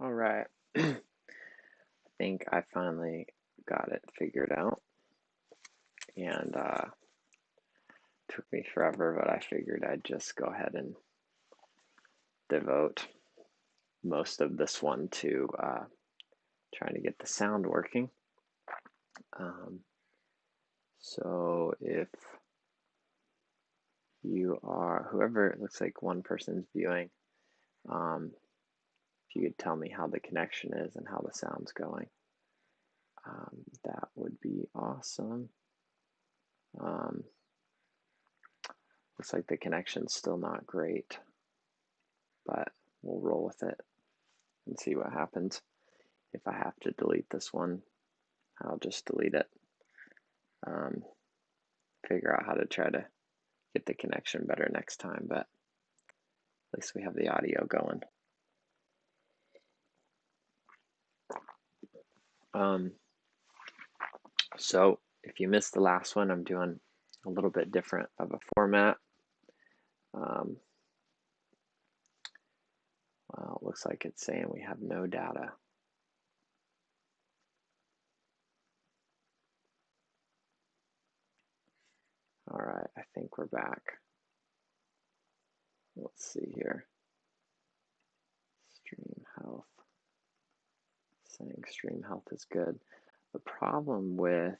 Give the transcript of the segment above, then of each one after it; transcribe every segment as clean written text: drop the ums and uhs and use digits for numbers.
All right. I think I finally got it figured out, and took me forever, but I figured I'd just go ahead and devote most of this one to trying to get the sound working. So if you are, whoever, it looks like one person's viewing, if you could tell me how the connection is and how the sound's going, that would be awesome. Looks like the connection's still not great, but we'll roll with it and see what happens. If I have to delete this one, I'll just delete it. Figure out how to try to get the connection better next time, but at least we have the audio going. So if you missed the last one, I'm doing a little bit different of a format. Well, it looks like it's saying we have no data. All right, I think we're back. Let's see here. Stream health. Saying stream health is good. The problem with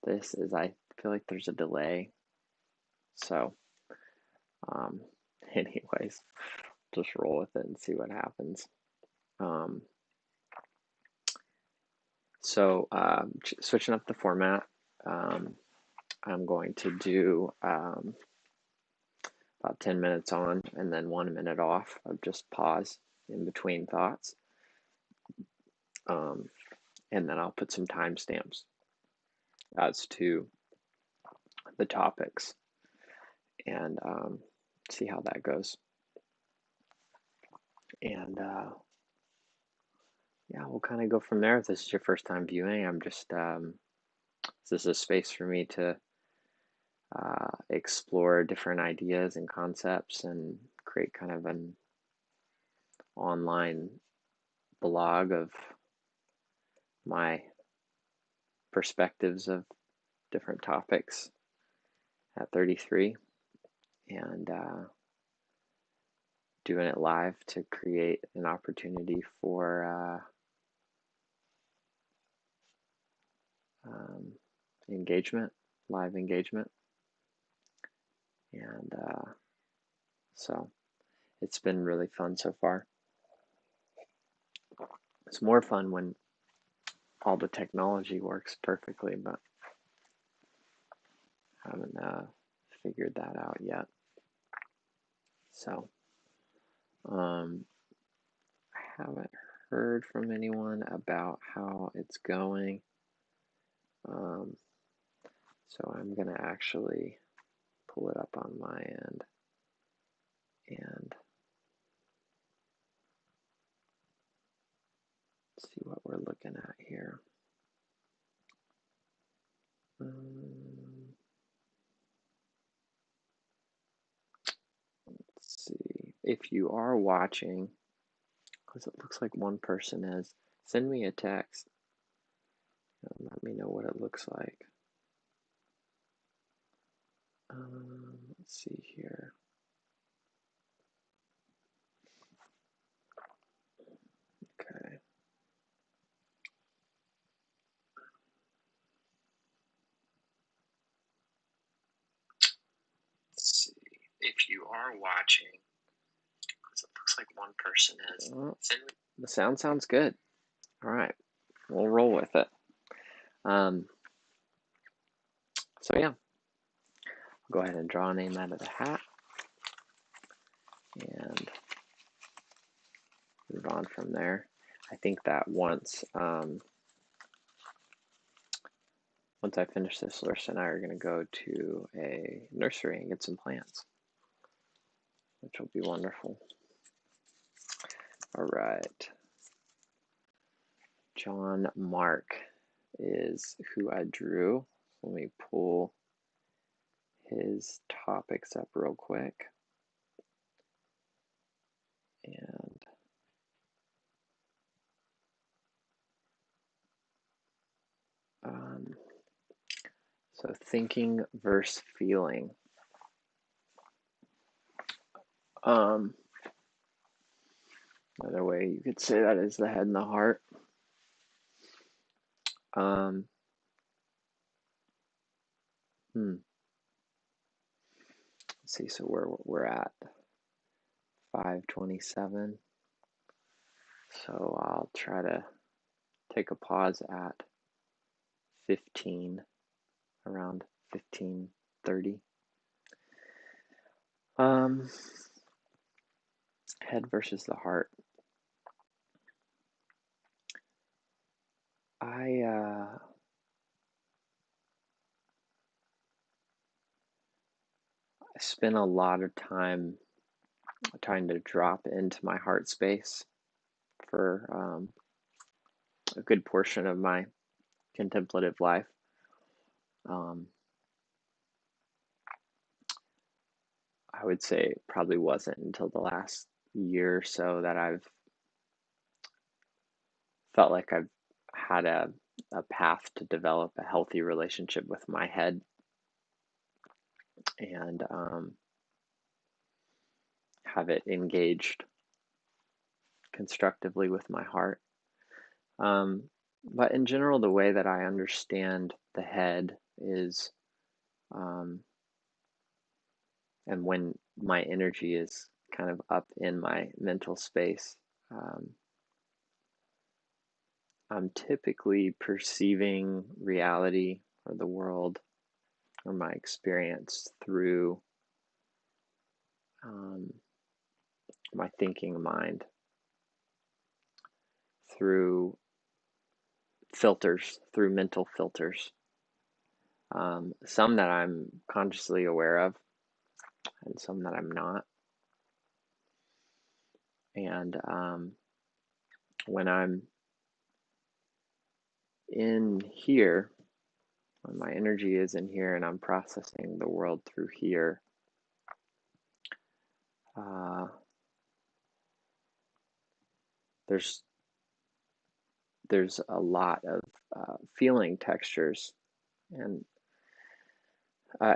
this is I feel like there's a delay. So anyways, just roll with it and see what happens. Switching up the format, I'm going to do about 10 minutes on and then 1 minute off of just pause in between thoughts. And then I'll put some timestamps as to the topics and see how that goes. And yeah, we'll kind of go from there. If this is your first time viewing, I'm just, this is a space for me to explore different ideas and concepts and create kind of an online blog of my perspectives of different topics at 33 and doing it live to create an opportunity for engagement, live engagement. And so it's been really fun so far. It's more fun when all the technology works perfectly, but I haven't figured that out yet. So I haven't heard from anyone about how it's going. So I'm going to actually pull it up on my end and see what we're looking at here. Let's see. If you are watching, because it looks like one person is, send me a text. Let me know what it looks like. Let's see here. Okay. Let's see. If you are watching, because it looks like one person is. The sound sounds good. All right. We'll roll with it. So yeah, I'll go ahead and draw a name out of the hat and move on from there. I think that once I finish this, Larissa and I are going to go to a nursery and get some plants, which will be wonderful. All right. John Mark is who I drew. Let me pull his topics up real quick. And So thinking versus feeling. Another way you could say that is the head and the heart. Um, let's see, so we're at 5:27. So I'll try to take a pause at 15, around 15:30. Head versus the heart. I spend a lot of time trying to drop into my heart space for a good portion of my contemplative life. I would say it probably wasn't until the last year or so that I've felt like I've had a path to develop a healthy relationship with my head and have it engaged constructively with my heart. But in general, the way that I understand the head is, and when my energy is kind of up in my mental space, I'm typically perceiving reality or the world or my experience through my thinking mind, through filters, through mental filters. Some that I'm consciously aware of, and some that I'm not. And when I'm in here, when my energy is in here and I'm processing the world through here, there's a lot of feeling textures and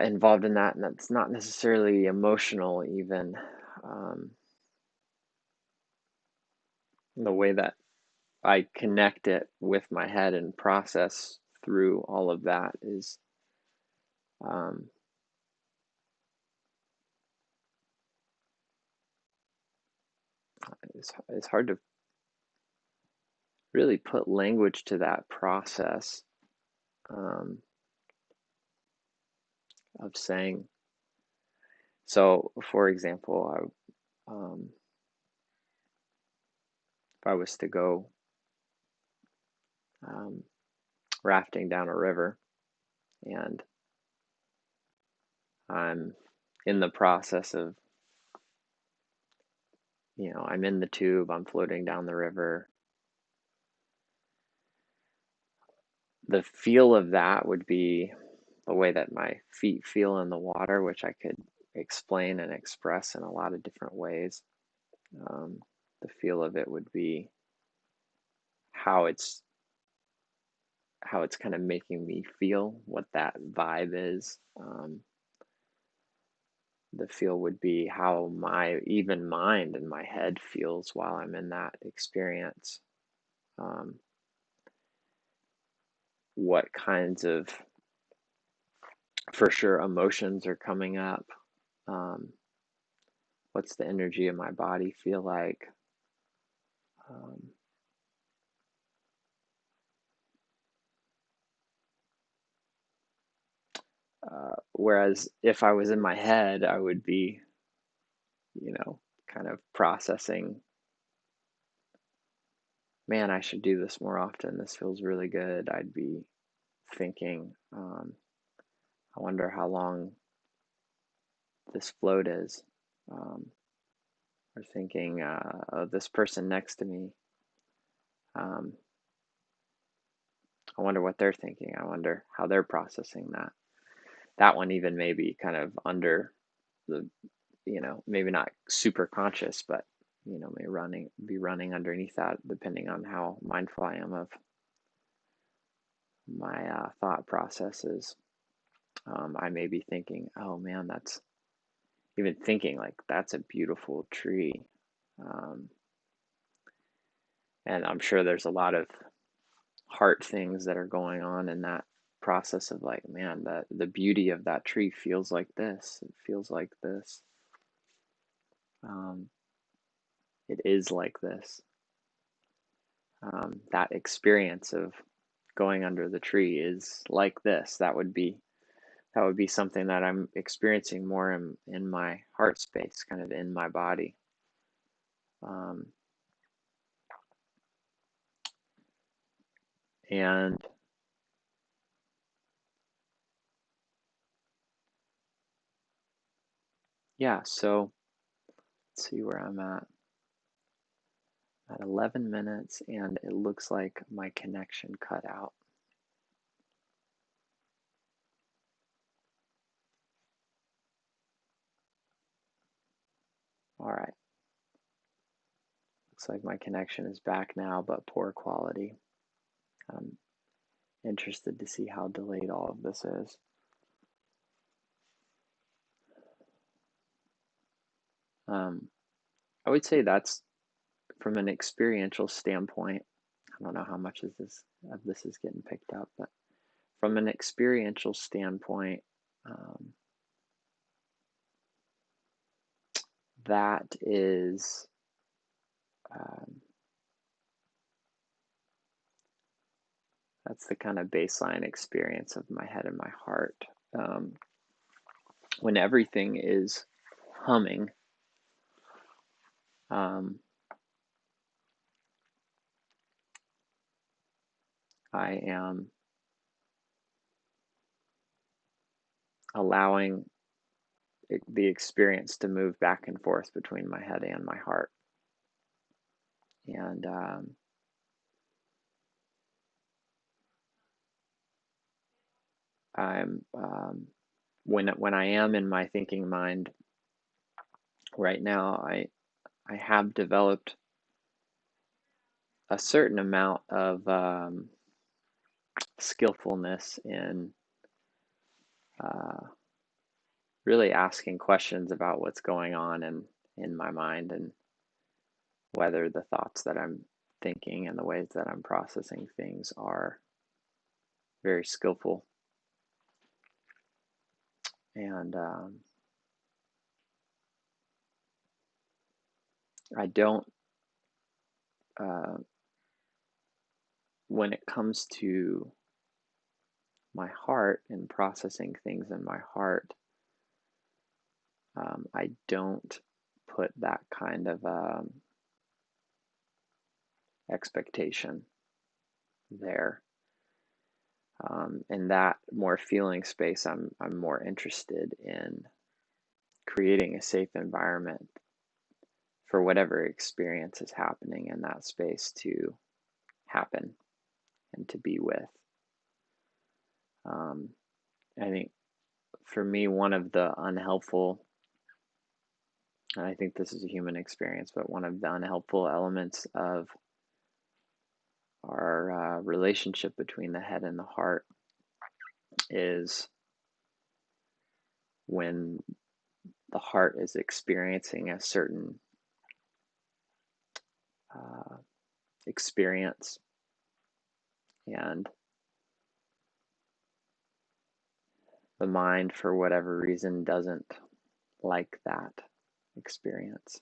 involved in that, and that's not necessarily emotional even. The way that I connect it with my head and process through all of that is it's hard to really put language to that process of saying. So, for example, if I was to go rafting down a river and I'm in the process of, I'm in the tube, I'm floating down the river. The feel of that would be the way that my feet feel in the water, which I could explain and express in a lot of different ways. The feel of it would be how it's kind of making me feel, what that vibe is. The feel would be how my even mind and my head feels while I'm in that experience. What kinds of, for sure, emotions are coming up. What's the energy of my body feel like? Whereas if I was in my head, I would be, kind of processing, man, I should do this more often. This feels really good. I'd be thinking, I wonder how long this float is. Or thinking, of this person next to me. I wonder what they're thinking. I wonder how they're processing that. That one even maybe kind of under the, maybe not super conscious, but may be running underneath that, depending on how mindful I am of my thought processes. I may be thinking, oh man, that's even thinking like that's a beautiful tree. Um, and I'm sure there's a lot of heart things that are going on in that process of like, man, the beauty of that tree feels like this. It feels like this. Um, it is like this. That experience of going under the tree is like this. That would be something that I'm experiencing more in my heart space, kind of in my body. Um, and yeah, so let's see where I'm at 11 minutes, and it looks like my connection cut out. All right, looks like my connection is back now, but poor quality. I'm interested to see how delayed all of this is. I would say that's from an experiential standpoint. I don't know how much of this is getting picked up, but from an experiential standpoint, um, that is um, that's the kind of baseline experience of my head and my heart. Um, when everything is humming, um, I am allowing the experience to move back and forth between my head and my heart. And I'm when I am in my thinking mind right now, I have developed a certain amount of skillfulness in uh, really asking questions about what's going on in my mind, and whether the thoughts that I'm thinking and the ways that I'm processing things are very skillful. And I don't, uh, when it comes to my heart and processing things in my heart, I don't put that kind of expectation there. In that more feeling space, I'm more interested in creating a safe environment for whatever experience is happening in that space to happen and to be with. Um, I think for me, one of the unhelpful, and I think this is a human experience, but one of the unhelpful elements of our relationship between the head and the heart is when the heart is experiencing a certain uh, experience, and the mind, for whatever reason, doesn't like that experience,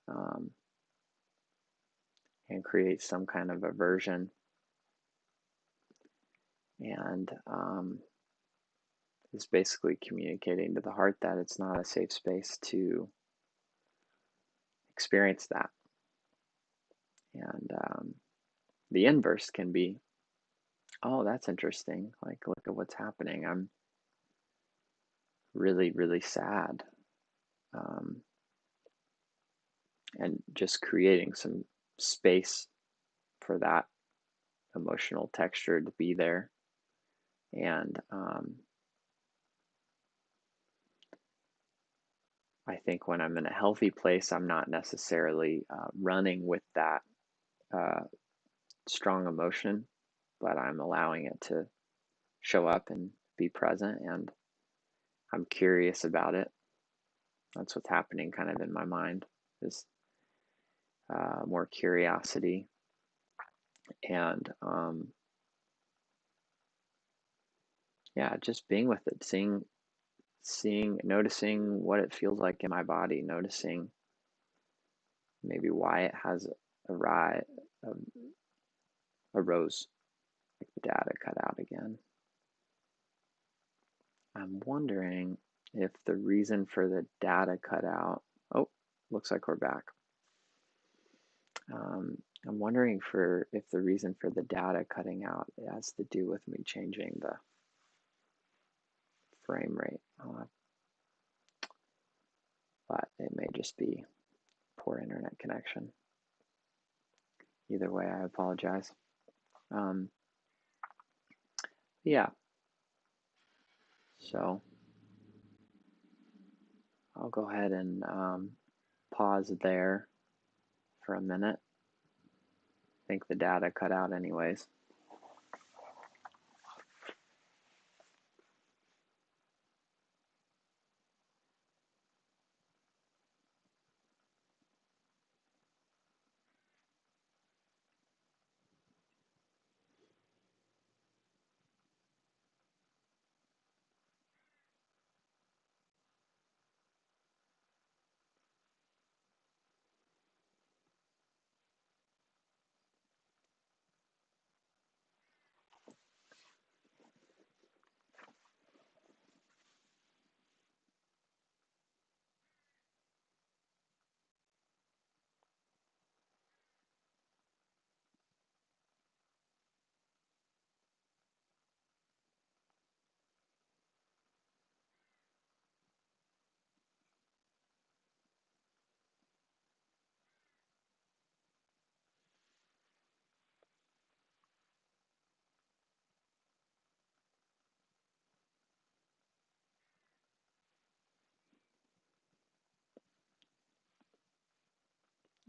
um, and creates some kind of aversion, and is basically communicating to the heart that it's not a safe space to experience that. And the inverse can be, oh, that's interesting. Like, look at what's happening. I'm really, really sad. Um, and just creating some space for that emotional texture to be there. And I think when I'm in a healthy place, I'm not necessarily running with that uh, strong emotion, but I'm allowing it to show up and be present. And I'm curious about it. That's what's happening kind of in my mind, is more curiosity and yeah, just being with it, noticing what it feels like in my body, noticing maybe why it has arose, like the data cut out again. I'm wondering if the reason for the data cut out, oh, looks like we're back. I'm wondering if the reason for the data cutting out has to do with me changing the frame rate. But it may just be poor internet connection. Either way, I apologize. Yeah. So I'll go ahead and pause there for a minute. I think the data cut out anyways.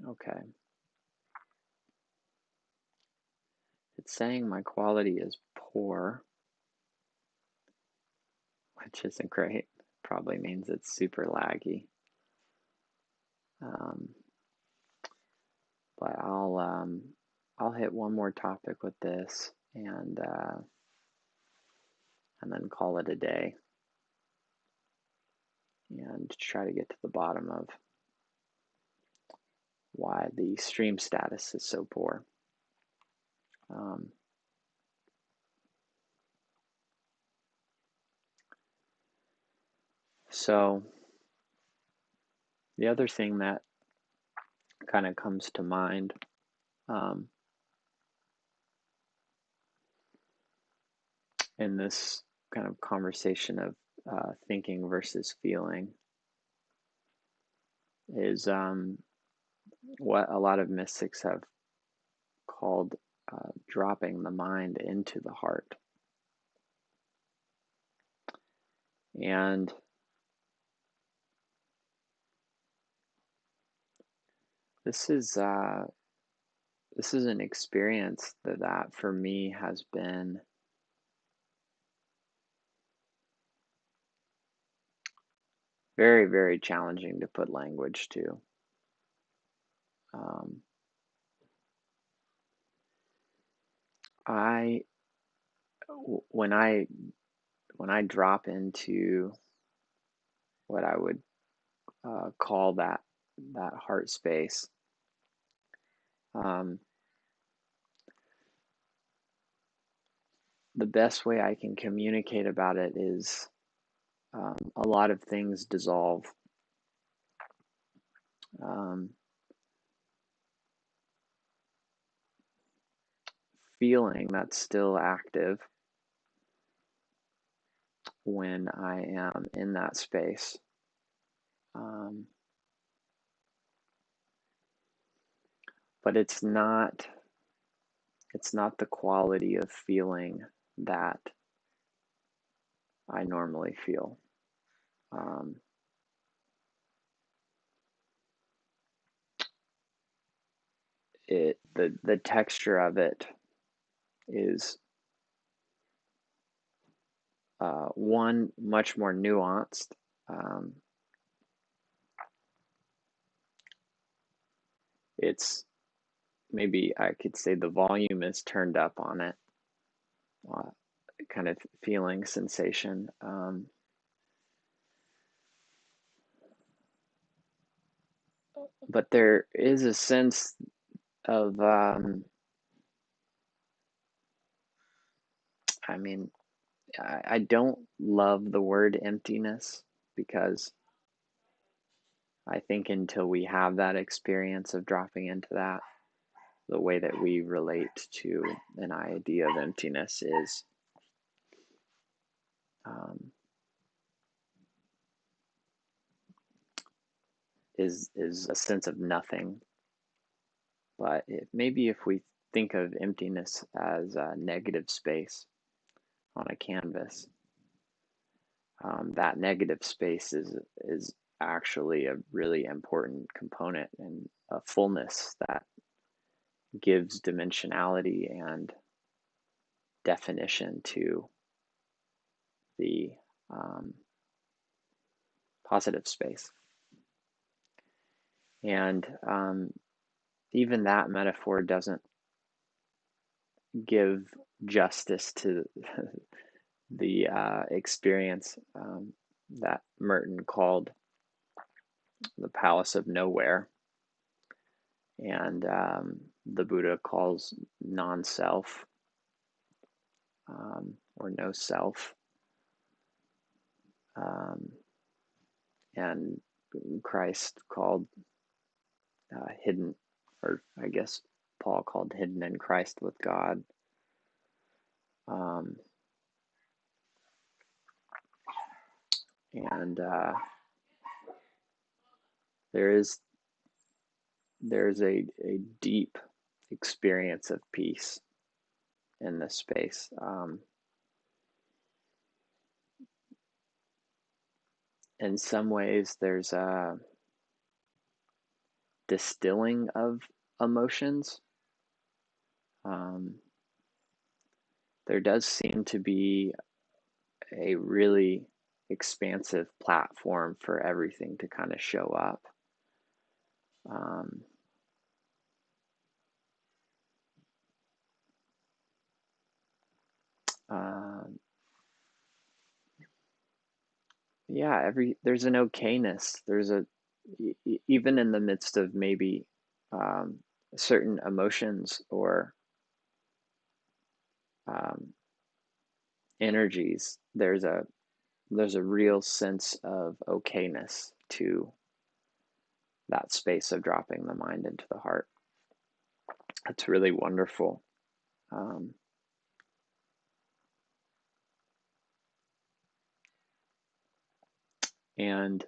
Okay. It's saying my quality is poor, which isn't great. Probably means it's super laggy. But I'll hit one more topic with this and then call it a day and try to get to the bottom of why the stream status is so poor. So the other thing that kind of comes to mind in this kind of conversation of thinking versus feeling is what a lot of mystics have called dropping the mind into the heart. And this is an experience that for me has been very, very challenging to put language to. When I drop into what I would call that heart space, the best way I can communicate about it is a lot of things dissolve. Feeling that's still active when I am in that space. But it's not the quality of feeling that I normally feel. The texture of it is one much more nuanced. It's maybe I could say the volume is turned up on it, kind of feeling sensation. But there is a sense of, I mean, I don't love the word emptiness because I think until we have that experience of dropping into that, the way that we relate to an idea of emptiness is a sense of nothing. But maybe if we think of emptiness as a negative space on a canvas, that negative space is actually a really important component and a fullness that gives dimensionality and definition to the positive space. And even that metaphor doesn't give justice to the experience that Merton called the palace of nowhere, and the Buddha calls non-self or no self, and Christ called hidden, or I guess Paul called hidden in Christ with God. And there's a deep experience of peace in this space. In some ways, there's a distilling of emotions. There does seem to be a really expansive platform for everything to kind of show up. Yeah, there's an okayness. There's even in the midst of maybe certain emotions or energies, there's a real sense of okayness to that space of dropping the mind into the heart. It's really wonderful. And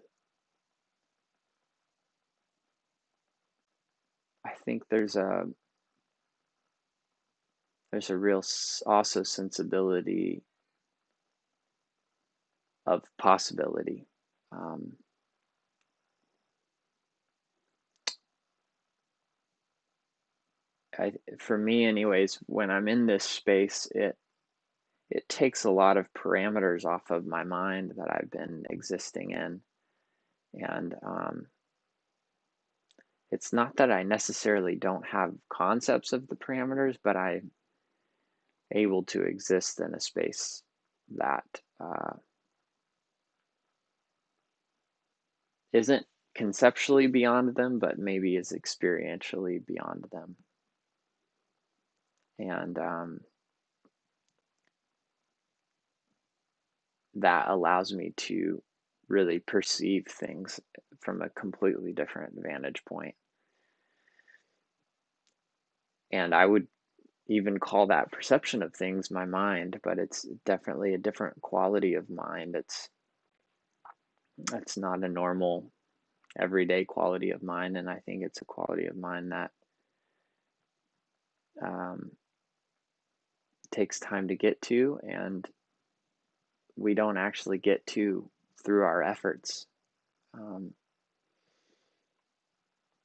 I think there's a real also sensibility of possibility. For me anyways, when I'm in this space, it takes a lot of parameters off of my mind that I've been existing in. And it's not that I necessarily don't have concepts of the parameters, but I'm able to exist in a space that isn't conceptually beyond them, but maybe is experientially beyond them. And that allows me to really perceive things from a completely different vantage point. And I would even call that perception of things my mind, but it's definitely a different quality of mind. It's not a normal everyday quality of mind, and I think it's a quality of mind that takes time to get to, and we don't actually get to through our efforts,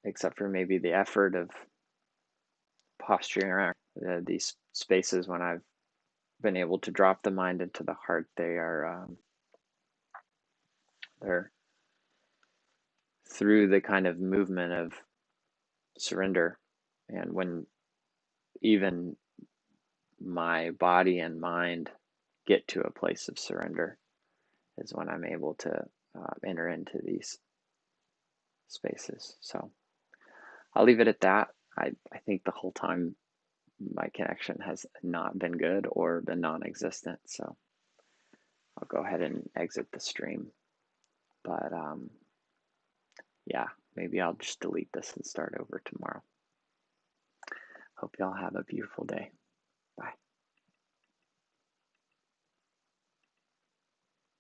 except for maybe the effort of posturing around these spaces when I've been able to drop the mind into the heart, they're through the kind of movement of surrender, and when even my body and mind get to a place of surrender is when I'm able to enter into these spaces. So I'll leave it at that. I think the whole time my connection has not been good or been non-existent, so I'll go ahead and exit the stream. But yeah, maybe I'll just delete this and start over tomorrow. Hope y'all have a beautiful day.